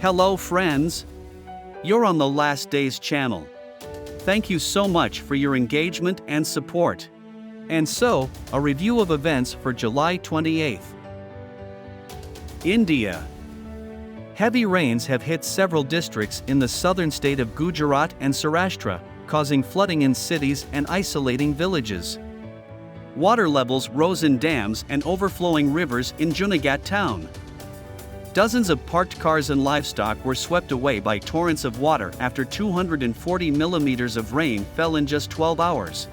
Hello friends! You're on the Last Days channel. Thank you so much for your engagement and support. And so, a review of events for July 28th. India. Heavy rains have hit several districts in the southern state of Gujarat and Saurashtra, causing flooding in cities and isolating villages. Water levels rose in dams and overflowing rivers in Junagadh town. Dozens of parked cars and livestock were swept away by torrents of water after 240 millimeters of rain fell in just 12 hours.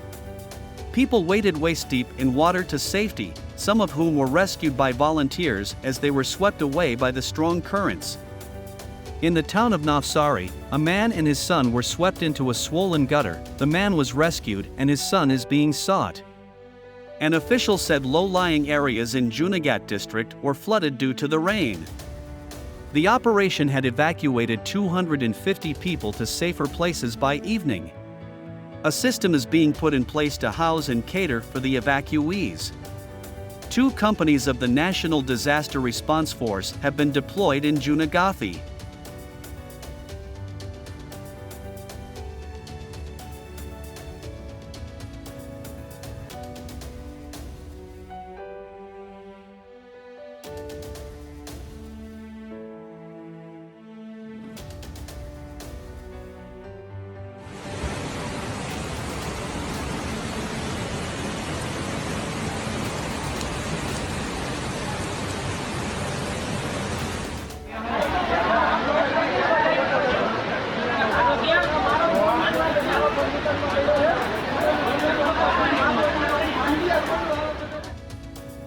People waded waist-deep in water to safety, some of whom were rescued by volunteers as they were swept away by the strong currents. In the town of Navsari, a man and his son were swept into a swollen gutter. The man was rescued and his son is being sought. An official said low-lying areas in Junagadh district were flooded due to the rain. The operation had evacuated 250 people to safer places by evening. A system is being put in place to house and cater for the evacuees. 2 companies of the National Disaster Response Force have been deployed in Junagadh.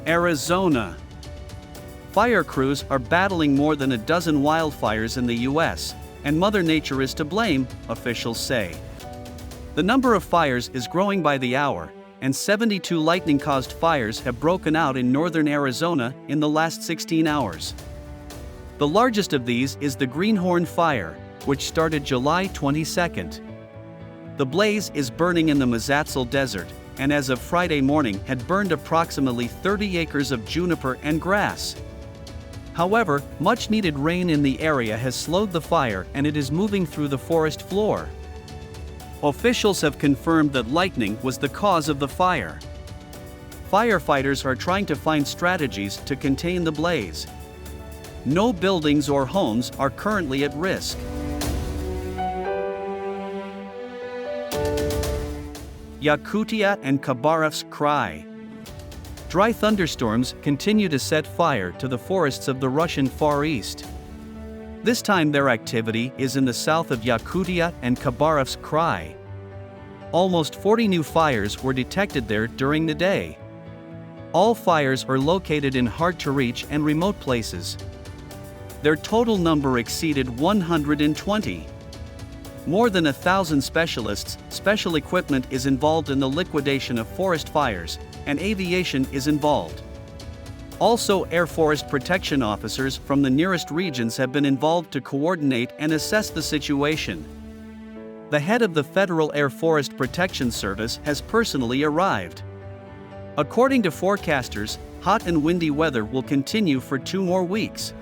Arizona. Fire crews are battling more than a dozen wildfires in the U.S., and Mother Nature is to blame, officials say. The number of fires is growing by the hour, and 72 lightning-caused fires have broken out in northern Arizona in the last 16 hours. The largest of these is the Greenhorn Fire, which started July 22nd. The blaze is burning in the Mazatzal Desert, and as of Friday morning had burned approximately 30 acres of juniper and grass. However, much-needed rain in the area has slowed the fire and it is moving through the forest floor. Officials have confirmed that lightning was the cause of the fire. Firefighters are trying to find strategies to contain the blaze. No buildings or homes are currently at risk. Yakutia and Khabarovsk cry. Dry thunderstorms continue to set fire to the forests of the Russian Far East. This time their activity is in the south of Yakutia and Khabarovsk Krai. Almost 40 new fires were detected there during the day. All fires are located in hard-to-reach and remote places. Their total number exceeded 120. More than 1,000 specialists, special equipment is involved in the liquidation of forest fires, and aviation is involved. Also, air forest protection officers from the nearest regions have been involved to coordinate and assess the situation. The head of the Federal Air Forest Protection Service has personally arrived. According to forecasters, hot and windy weather will continue for 2 more weeks.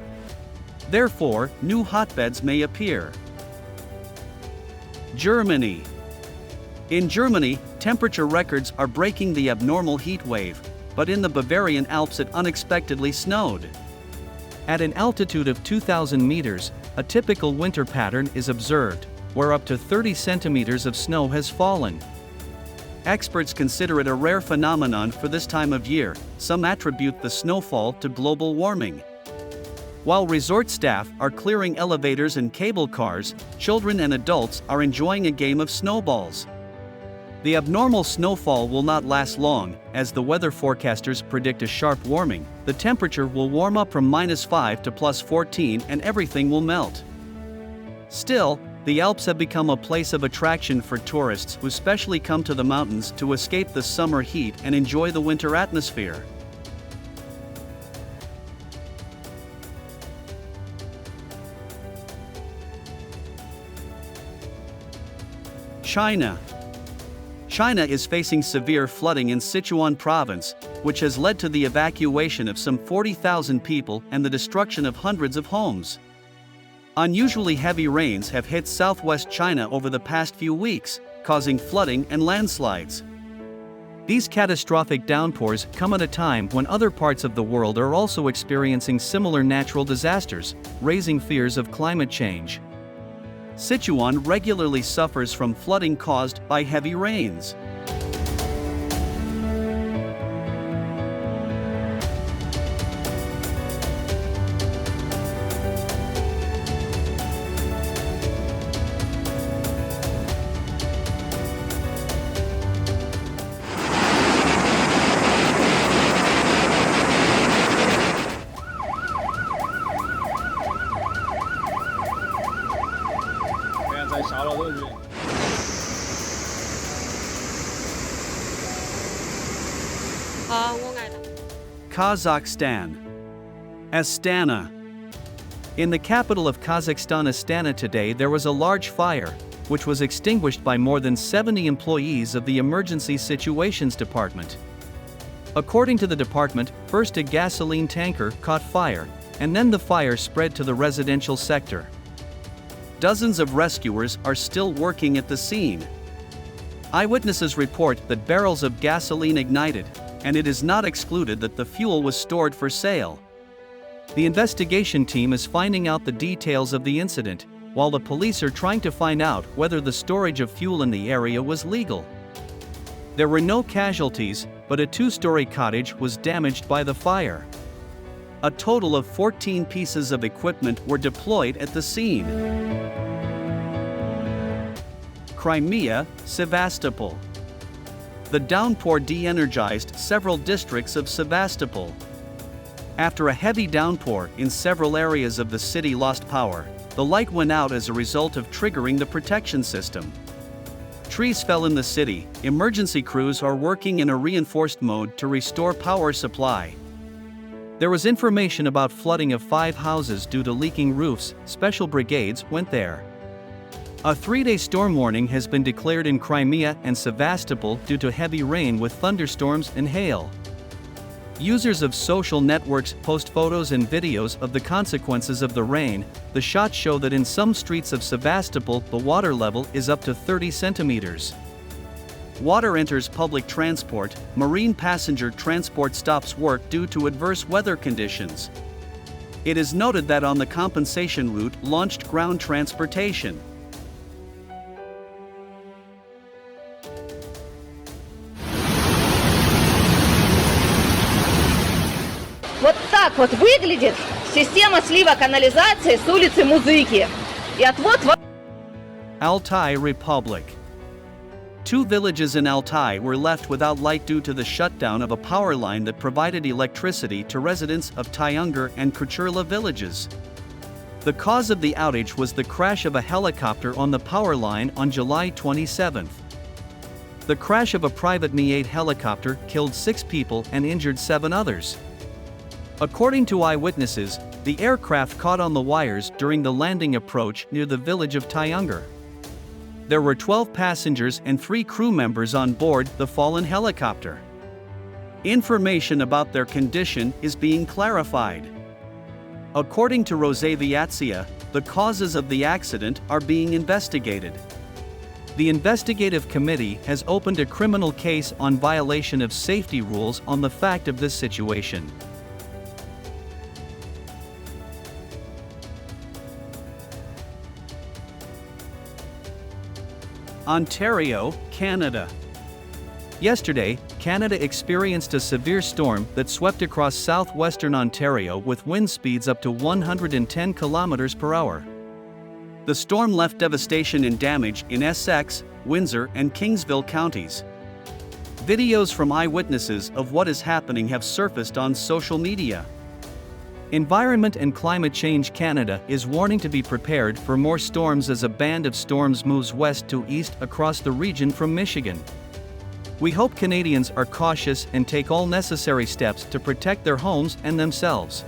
Therefore, new hotbeds may appear. Germany. In Germany, temperature records are breaking the abnormal heat wave, but in the Bavarian Alps it unexpectedly snowed. At an altitude of 2,000 meters, a typical winter pattern is observed, where up to 30 centimeters of snow has fallen. Experts consider it a rare phenomenon for this time of year. Some attribute the snowfall to global warming. While resort staff are clearing elevators and cable cars, children and adults are enjoying a game of snowballs. The abnormal snowfall will not last long, as the weather forecasters predict a sharp warming. The temperature will warm up from -5 to +14 and everything will melt. Still, the Alps have become a place of attraction for tourists who specially come to the mountains to escape the summer heat and enjoy the winter atmosphere. China. China is facing severe flooding in Sichuan province, which has led to the evacuation of some 40,000 people and the destruction of hundreds of homes. Unusually heavy rains have hit southwest China over the past few weeks, causing flooding and landslides. These catastrophic downpours come at a time when other parts of the world are also experiencing similar natural disasters, raising fears of climate change. Sichuan regularly suffers from flooding caused by heavy rains. Kazakhstan. Astana. In the capital of Kazakhstan, Astana, today there was a large fire, which was extinguished by more than 70 employees of the Emergency Situations Department. According to the department, first a gasoline tanker caught fire, and then the fire spread to the residential sector. Dozens of rescuers are still working at the scene. Eyewitnesses report that barrels of gasoline ignited, and it is not excluded that the fuel was stored for sale. The investigation team is finding out the details of the incident, while the police are trying to find out whether the storage of fuel in the area was legal. There were no casualties, but a two-story cottage was damaged by the fire. A total of 14 pieces of equipment were deployed at the scene. Crimea, Sevastopol. The downpour de-energized several districts of Sevastopol. After a heavy downpour in several areas of the city lost power, the light went out as a result of triggering the protection system. Trees fell in the city. Emergency crews are working in a reinforced mode to restore power supply. There was information about flooding of 5 houses due to leaking roofs. Special brigades went there. A 3-day storm warning has been declared in Crimea and Sevastopol due to heavy rain with thunderstorms and hail. Users of social networks post photos and videos of the consequences of the rain. The shots show that in some streets of Sevastopol the water level is up to 30 centimeters. Water enters public transport. Marine passenger transport stops work due to adverse weather conditions. It is noted that on the compensation route launched ground transportation. Вот так вот выглядит система слива канализации с улицы Музыки. И отвод в... Altai Republic. 2 villages in Altai were left without light due to the shutdown of a power line that provided electricity to residents of Taiwan and Kucherla villages. The cause of the outage was the crash of a helicopter on the power line on July 27. The crash of a private Mi-8 helicopter killed 6 people and injured 7 others. According to eyewitnesses, the aircraft caught on the wires during the landing approach near the village of Taiwan. There were 12 passengers and 3 crew members on board the fallen helicopter. Information about their condition is being clarified. According to Rosaviatsia, the causes of the accident are being investigated. The investigative committee has opened a criminal case on violation of safety rules on the fact of this situation. Ontario, Canada. Yesterday, Canada experienced a severe storm that swept across southwestern Ontario with wind speeds up to 110 kilometers per hour. The storm left devastation and damage in Essex, Windsor, and Kingsville counties. Videos from eyewitnesses of what is happening have surfaced on social media. Environment and Climate Change Canada is warning to be prepared for more storms as a band of storms moves west to east across the region from Michigan. We hope Canadians are cautious and take all necessary steps to protect their homes and themselves.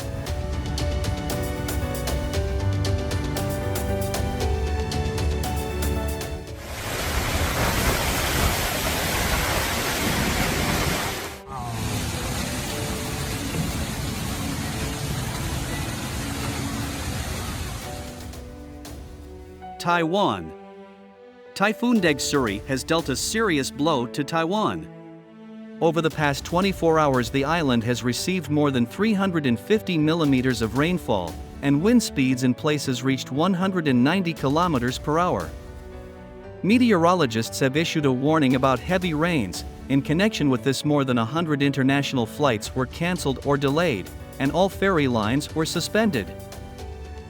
Taiwan. Typhoon Dogsuri has dealt a serious blow to Taiwan. Over the past 24 hours, the island has received more than 350 millimeters of rainfall, and wind speeds in places reached 190 kilometers per hour. Meteorologists have issued a warning about heavy rains. In connection with this, more than 100 international flights were cancelled or delayed, and all ferry lines were suspended.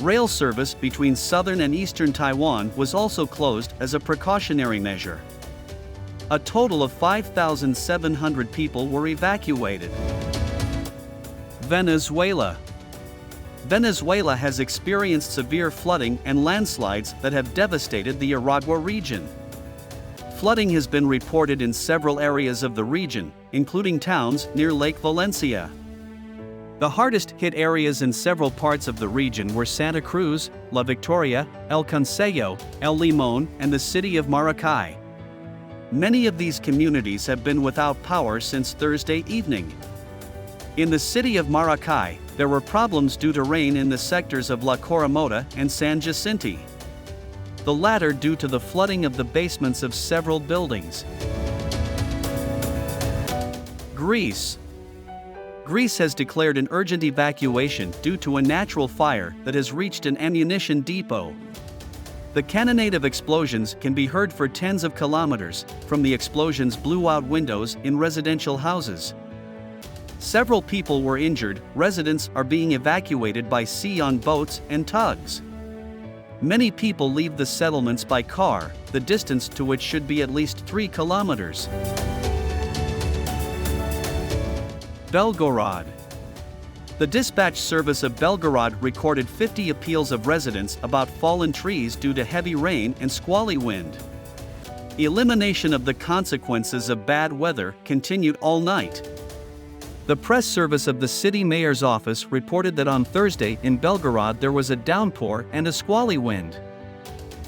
Rail service between southern and eastern Taiwan was also closed as a precautionary measure. A total of 5,700 people were evacuated. Venezuela. Venezuela has experienced severe flooding and landslides that have devastated the Aragua region. Flooding has been reported in several areas of the region, including towns near Lake Valencia. The hardest hit areas in several parts of the region were Santa Cruz, La Victoria, El Consejo, El Limón, and the city of Maracay. Many of these communities have been without power since Thursday evening. In the city of Maracay, there were problems due to rain in the sectors of La Coromota and San Jacinto. The latter due to the flooding of the basements of several buildings. Greece. Greece has declared an urgent evacuation due to a natural fire that has reached an ammunition depot. The cannonade of explosions can be heard for tens of kilometers. From the explosions blew out windows in residential houses. Several people were injured. Residents are being evacuated by sea on boats and tugs. Many people leave the settlements by car, the distance to which should be at least 3 kilometers. Belgorod. The dispatch service of Belgorod recorded 50 appeals of residents about fallen trees due to heavy rain and squally wind. Elimination of the consequences of bad weather continued all night. The press service of the city mayor's office reported that on Thursday in Belgorod there was a downpour and a squally wind.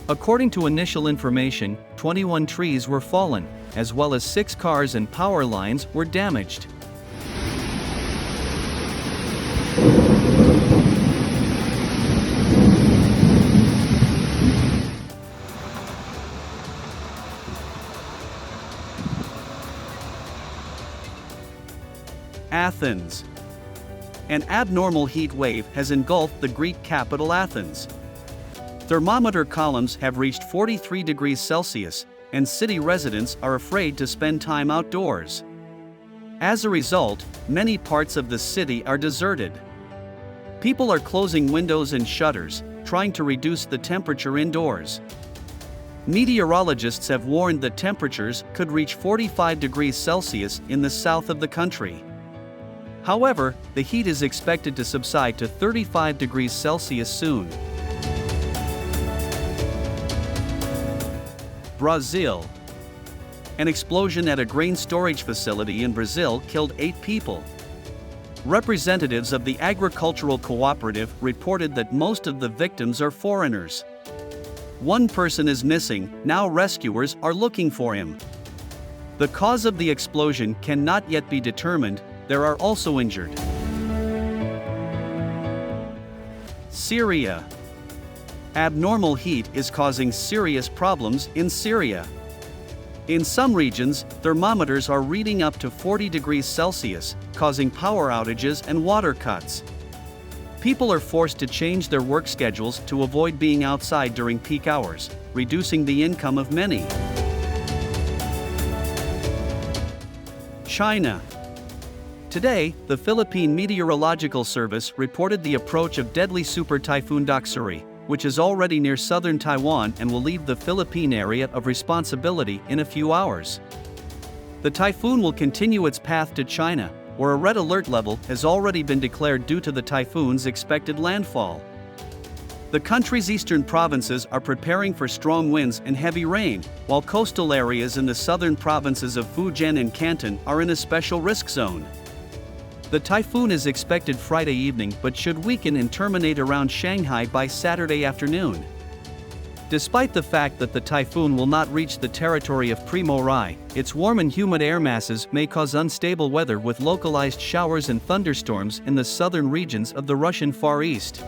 According to initial information, 21 trees were fallen, as well as 6 cars and power lines were damaged. Athens. An abnormal heat wave has engulfed the Greek capital Athens. Thermometer columns have reached 43 degrees Celsius, and city residents are afraid to spend time outdoors. As a result, many parts of the city are deserted. People are closing windows and shutters, trying to reduce the temperature indoors. Meteorologists have warned that temperatures could reach 45 degrees Celsius in the south of the country. However, the heat is expected to subside to 35 degrees Celsius soon. Brazil. An explosion at a grain storage facility in Brazil killed 8 people. Representatives of the agricultural cooperative reported that most of the victims are foreigners. One person is missing. Now rescuers are looking for him. The cause of the explosion cannot yet be determined. There are also injured. Syria. Abnormal heat is causing serious problems in Syria. In some regions, thermometers are reading up to 40 degrees Celsius, causing power outages and water cuts. People are forced to change their work schedules to avoid being outside during peak hours, reducing the income of many. China. Today, the Philippine Meteorological Service reported the approach of deadly super typhoon Dogsuri, which is already near southern Taiwan and will leave the Philippine area of responsibility in a few hours. The typhoon will continue its path to China, where a red alert level has already been declared due to the typhoon's expected landfall. The country's eastern provinces are preparing for strong winds and heavy rain, while coastal areas in the southern provinces of Fujian and Canton are in a special risk zone. The typhoon is expected Friday evening but should weaken and terminate around Shanghai by Saturday afternoon. Despite the fact that the typhoon will not reach the territory of Primo Rai, its warm and humid air masses may cause unstable weather with localized showers and thunderstorms in the southern regions of the Russian Far East.